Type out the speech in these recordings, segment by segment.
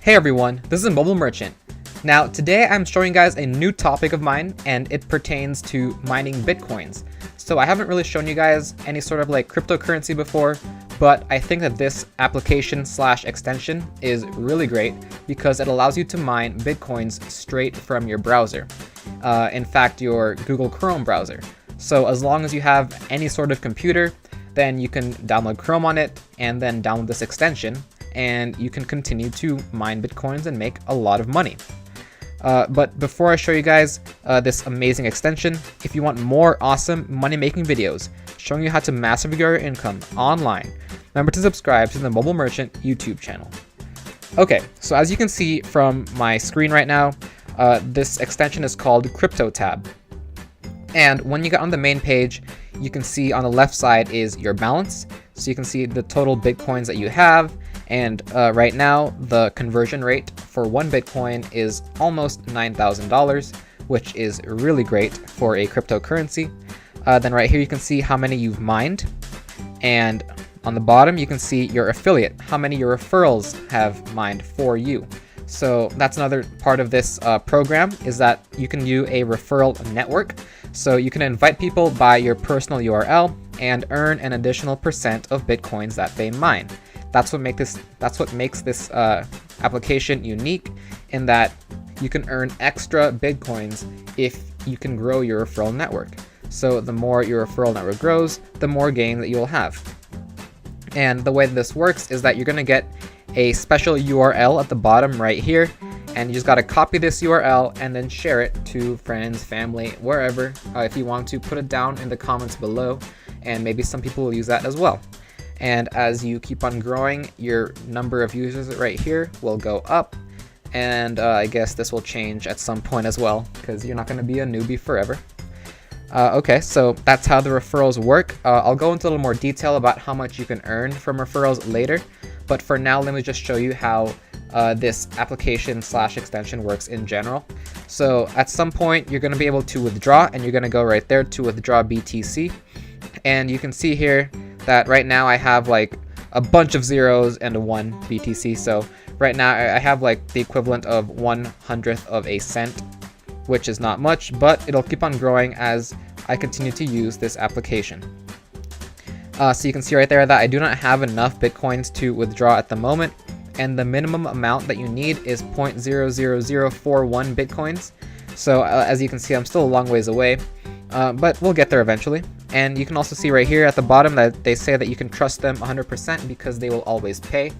Hey everyone, this is Mobile Merchant. Now today I'm showing you guys a new topic of mine, and it pertains to mining bitcoins. So I haven't really shown you guys any sort of like cryptocurrency before, but I think that this application / extension is really great because it allows you to mine bitcoins straight from your browser. In fact, your Google Chrome browser. So as long as you have any sort of computer, then you can download Chrome on it and then download this extension, and you can continue to mine bitcoins and make a lot of money. But before I show you guys this amazing extension, if you want more awesome money-making videos showing you how to massively grow your income online, remember to subscribe to the Mobile Merchant YouTube channel. Okay, so as you can see from my screen right now, this extension is called Crypto Tab. And when you get on the main page, you can see on the left side is your balance. So you can see the total bitcoins that you have. And right now, the conversion rate for one Bitcoin is almost $9,000, which is really great for a cryptocurrency. Then right here, you can see how many you've mined. And on the bottom, you can see your affiliate, how many your referrals have mined for you. So that's another part of this program, is that you can do a referral network. So you can invite people by your personal URL and earn an additional % of Bitcoins that they mine. That's what makes this application unique, in that you can earn extra Bitcoins if you can grow your referral network. So the more your referral network grows, the more gain that you'll have. And the way that this works is that you're going to get a special URL at the bottom right here, and you just got to copy this URL and then share it to friends, family, wherever. If you want to, put it down in the comments below, and maybe some people will use that as well. And as you keep on growing, your number of users right here will go up, and I guess this will change at some point as well, because you're not going to be a newbie forever. Okay, so that's how the referrals work. I'll go into a little more detail about how much you can earn from referrals later, but for now, let me just show you how this application / extension works in general. So at some point, you're going to be able to withdraw, and you're going to go right there to withdraw BTC. And you can see here that right now I have like a bunch of zeros and a 1 BTC. So right now I have like the equivalent of 1/100th of a cent, which is not much, but it'll keep on growing as I continue to use this application. So you can see right there that I do not have enough Bitcoins to withdraw at the moment, and the minimum amount that you need is 0.00041 Bitcoins. So as you can see, I'm still a long ways away, but we'll get there eventually. And you can also see right here at the bottom that they say that you can trust them 100% because they will always pay.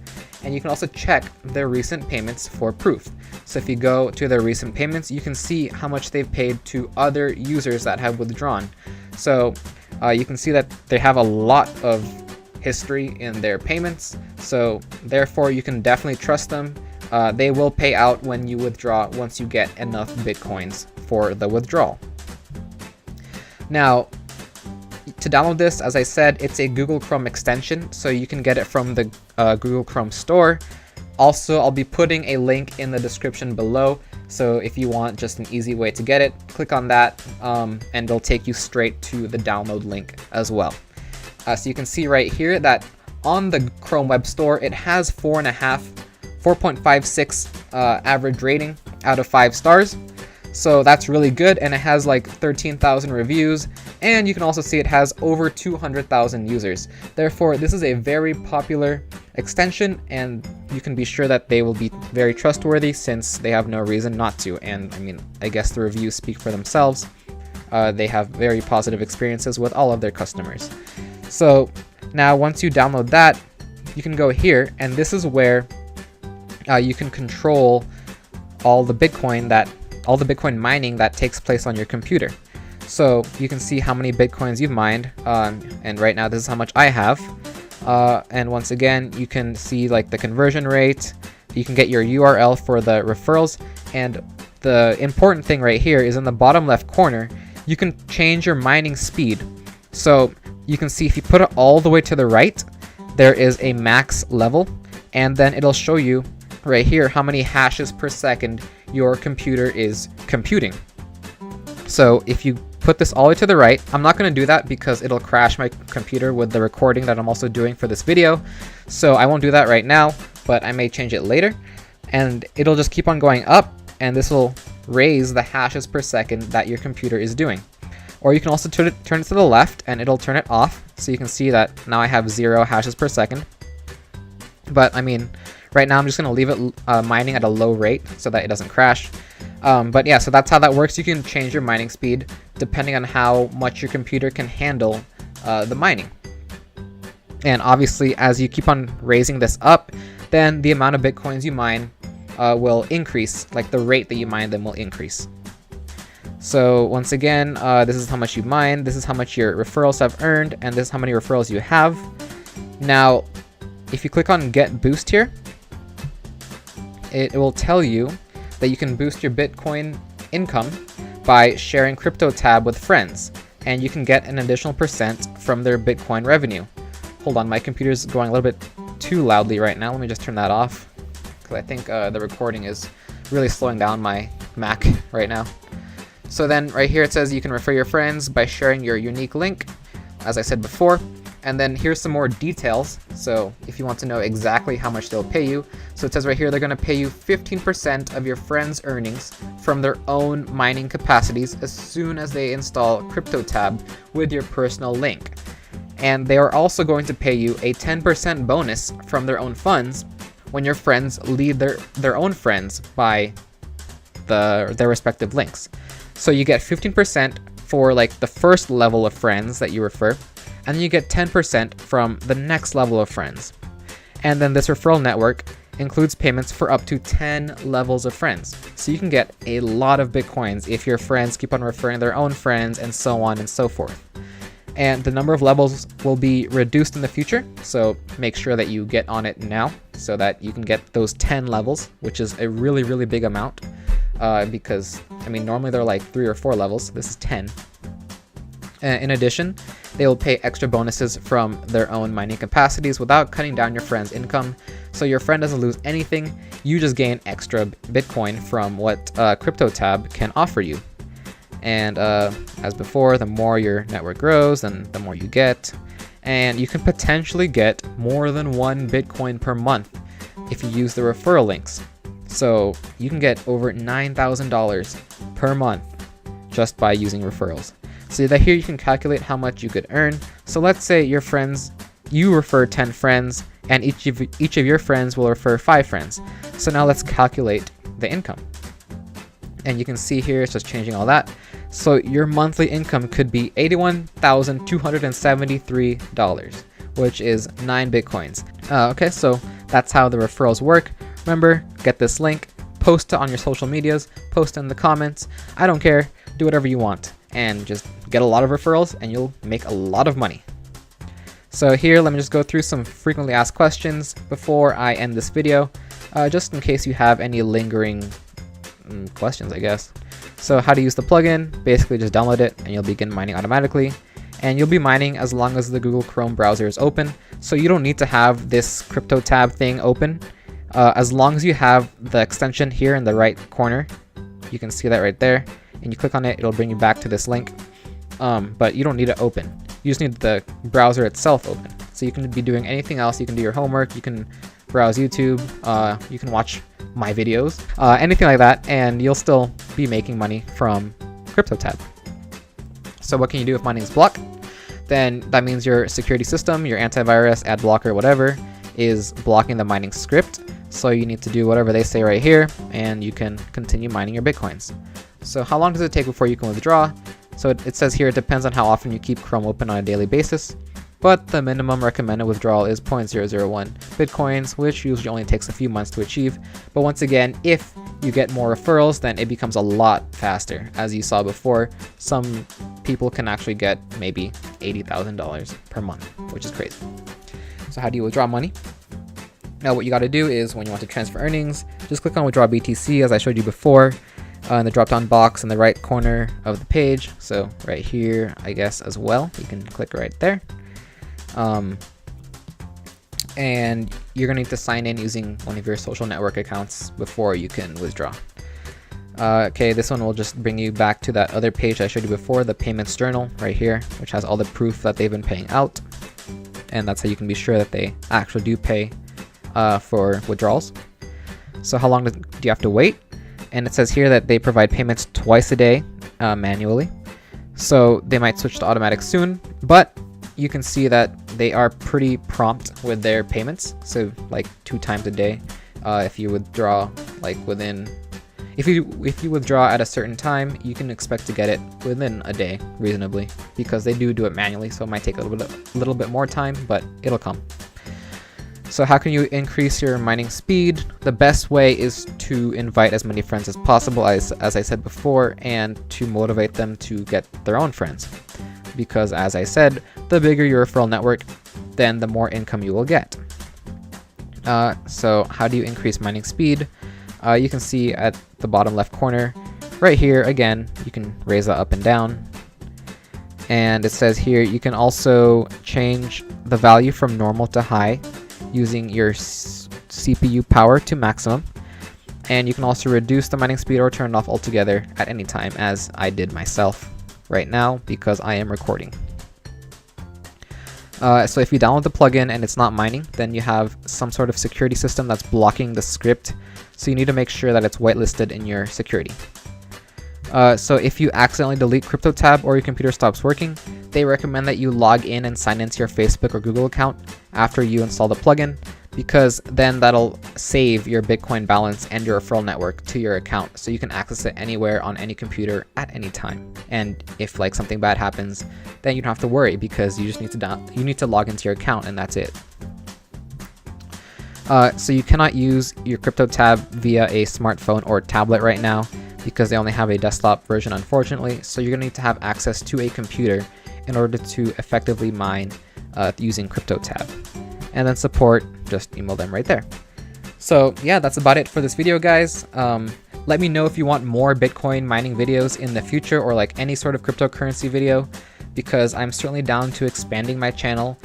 And you can also check their recent payments for proof. So if you go to their recent payments, you can see how much they've paid to other users that have withdrawn. So you can see that they have a lot of history in their payments. So therefore, you can definitely trust them. They will pay out when you withdraw once you get enough Bitcoins for the withdrawal. Now, to download this, as I said, it's a Google Chrome extension, so you can get it from the Google Chrome store. Also, I'll be putting a link in the description below, so if you want just an easy way to get it, click on that, and it'll take you straight to the download link as well. So you can see right here that on the Chrome Web Store, it has 4.56 average rating out of 5 stars. So that's really good, and it has like 13,000 reviews, and you can also see it has over 200,000 users. Therefore, this is a very popular extension, and you can be sure that they will be very trustworthy since they have no reason not to. And I mean, I guess the reviews speak for themselves. They have very positive experiences with all of their customers. So now once you download that, you can go here, and this is where you can control all the Bitcoin mining that takes place on your computer. So you can see how many Bitcoins you've mined, and right now this is how much I have. And once again, you can see like the conversion rate. You can get your URL for the referrals, and the important thing right here is in the bottom left corner, you can change your mining speed. So you can see if you put it all the way to the right, there is a max level, and then it'll show you right here how many hashes per second your computer is computing. So if you put this all the way to the right, I'm not going to do that because it'll crash my computer with the recording that I'm also doing for this video. So I won't do that right now, but I may change it later. and it'll just keep on going up, and this will raise the hashes per second that your computer is doing. Or you can also turn it to the left and it'll turn it off, so you can see that now I have 0 hashes per second. But I mean, right now I'm just going to leave it mining at a low rate so that it doesn't crash. But yeah, so that's how that works. You can change your mining speed depending on how much your computer can handle the mining. And obviously, as you keep on raising this up, then the amount of Bitcoins you mine will increase, like the rate that you mine them will increase. So once again, this is how much you mine, this is how much your referrals have earned, and this is how many referrals you have. Now, if you click on Get Boost here, it will tell you that you can boost your Bitcoin income by sharing Crypto Tab with friends, and you can get an additional percent from their Bitcoin revenue. Hold on, my computer's going a little bit too loudly right now. Let me just turn that off, because I think the recording is really slowing down my Mac right now. So then right here it says you can refer your friends by sharing your unique link, as I said before. And then here's some more details. So if you want to know exactly how much they'll pay you, so it says right here they're going to pay you 15% of your friends' earnings from their own mining capacities as soon as they install CryptoTab with your personal link. And they are also going to pay you a 10% bonus from their own funds when your friends lead their own friends by their respective links. So you get 15% for like the first level of friends that you refer, and then you get 10% from the next level of friends. And then this referral network includes payments for up to 10 levels of friends. So you can get a lot of Bitcoins if your friends keep on referring their own friends, and so on and so forth. And the number of levels will be reduced in the future, so make sure that you get on it now so that you can get those 10 levels, which is a really, really big amount. Because, I mean, normally they're like 3 or 4 levels. This is 10. In addition, they will pay extra bonuses from their own mining capacities without cutting down your friend's income. So your friend doesn't lose anything. You just gain extra Bitcoin from what CryptoTab can offer you. And as before, the more your network grows, then the more you get. And you can potentially get more than 1 Bitcoin per month if you use the referral links. So you can get over $9,000 per month just by using referrals. So that here you can calculate how much you could earn. So let's say you refer 10 friends, and each of your friends will refer 5 friends. So now let's calculate the income. And you can see here it's just changing all that. So your monthly income could be $81,273, which is 9 Bitcoins. Okay, so that's how the referrals work. Remember, get this link, post it on your social medias, post it in the comments. I don't care, do whatever you want, and just get a lot of referrals and you'll make a lot of money. So here, let me just go through some frequently asked questions before I end this video, just in case you have any lingering questions, I guess. So how to use the plugin: basically just download it and you'll begin mining automatically. And you'll be mining as long as the Google Chrome browser is open, so you don't need to have this CryptoTab thing open. As long as you have the extension here in the right corner, you can see that right there, and you click on it, it'll bring you back to this link. But you don't need it open. You just need the browser itself open. So you can be doing anything else. You can do your homework, you can browse YouTube, you can watch my videos, anything like that, and you'll still be making money from CryptoTab. So what can you do if mining is blocked? Then that means your security system, your antivirus, ad blocker, whatever, is blocking the mining script. So you need to do whatever they say right here, and you can continue mining your Bitcoins. So how long does it take before you can withdraw? So it says here it depends on how often you keep Chrome open on a daily basis, but the minimum recommended withdrawal is 0.001 Bitcoins, which usually only takes a few months to achieve. But once again, if you get more referrals, then it becomes a lot faster. As you saw before, some people can actually get maybe $80,000 per month, which is crazy. So how do you withdraw money? Now what you got to do is, when you want to transfer earnings, just click on withdraw BTC as I showed you before in the drop down box in the right corner of the page. So right here, I guess, as well, you can click right there. And you're gonna need to sign in using one of your social network accounts before you can withdraw. Okay, this one will just bring you back to that other page I showed you before, the payments journal right here, which has all the proof that they've been paying out. And that's how you can be sure that they actually do pay for withdrawals. So how long do you have to wait? And it says here that they provide payments twice a day manually. So they might switch to automatic soon, but you can see that they are pretty prompt with their payments. So like 2 times a day. If you withdraw like within, if you withdraw at a certain time, you can expect to get it within a day reasonably, because they do it manually. So it might take a little bit more time, but it'll come. So how can you increase your mining speed? The best way is to invite as many friends as possible, as I said before, and to motivate them to get their own friends. Because as I said, the bigger your referral network, then the more income you will get. So how do you increase mining speed? You can see at the bottom left corner, right here, again, you can raise that up and down. And it says here, you can also change the value from normal to high using your CPU power to maximum. And you can also reduce the mining speed or turn it off altogether at any time, as I did myself right now because I am recording. So if you download the plugin and it's not mining, then you have some sort of security system that's blocking the script. So you need to make sure that it's whitelisted in your security. So if you accidentally delete CryptoTab or your computer stops working, they recommend that you log in and sign into your Facebook or Google account after you install the plugin, because then that'll save your Bitcoin balance and your referral network to your account, so you can access it anywhere on any computer at any time. And if like something bad happens, then you don't have to worry, because you just need to log into your account and that's it. So you cannot use your CryptoTab via a smartphone or tablet right now, because they only have a desktop version, unfortunately. So you're gonna need to have access to a computer in order to effectively mine using CryptoTab. And then support, just email them right there. So yeah, that's about it for this video, guys. Let me know if you want more Bitcoin mining videos in the future, or like any sort of cryptocurrency video, because I'm certainly down to expanding my channel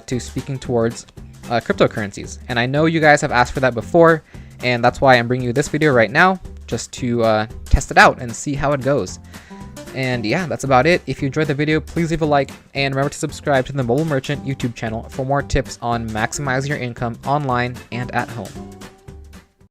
to speaking towards cryptocurrencies. And I know you guys have asked for that before, and that's why I'm bringing you this video right now, just to test it out and see how it goes. And yeah, that's about it. If you enjoyed the video, please leave a like, and remember to subscribe to the Mobile Merchant YouTube channel for more tips on maximizing your income online and at home.